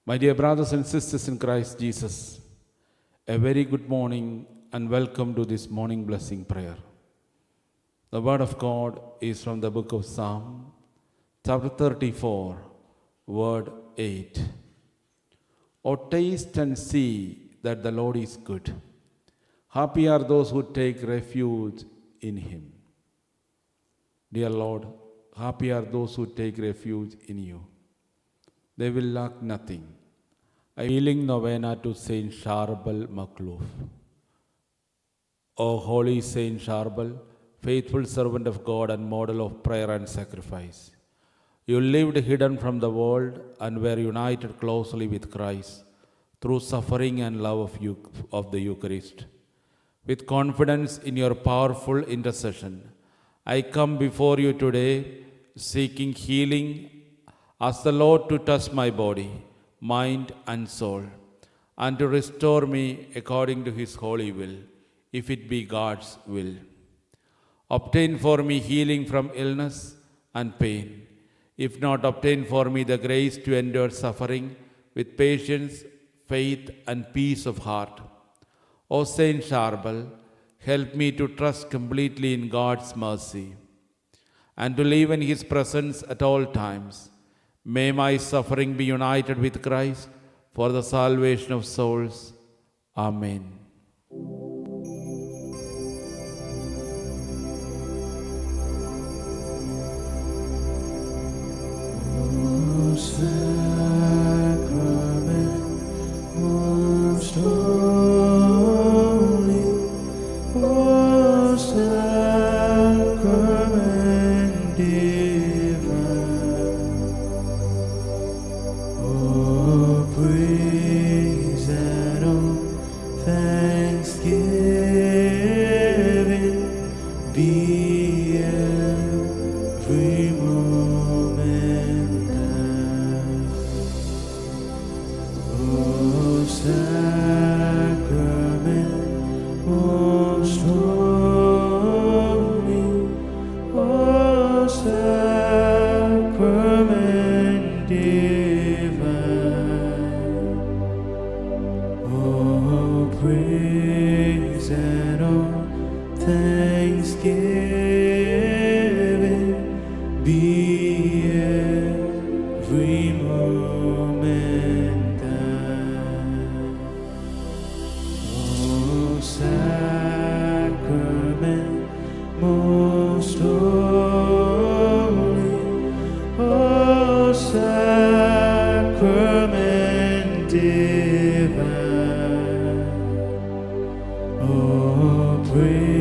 My dear brothers and sisters in Christ Jesus, a very good morning and welcome to this morning blessing prayer. The word of God is from the book of Psalm, chapter 34, word 8. O taste and see that the Lord is good. Happy are those who take refuge in Him. Dear Lord, happy are those who take refuge in you. They will lack nothing. A healing novena to Saint Charbel Makhlouf. O holy Saint Charbel, faithful servant of God and model of prayer and sacrifice, you lived hidden from the world and were united closely with Christ through suffering and love of the Eucharist. With confidence in your powerful intercession, I come before you today seeking healing. Ask the Lord to touch my body, mind and soul, and to restore me according to His holy will, if it be God's will. Obtain for me healing from illness and pain. If not, obtain for me the grace to endure suffering with patience, faith and peace of heart. O Saint Charbel, help me to trust completely in God's mercy and to live in His presence at all times. May my suffering be united with Christ for the salvation of souls. Amen. Praise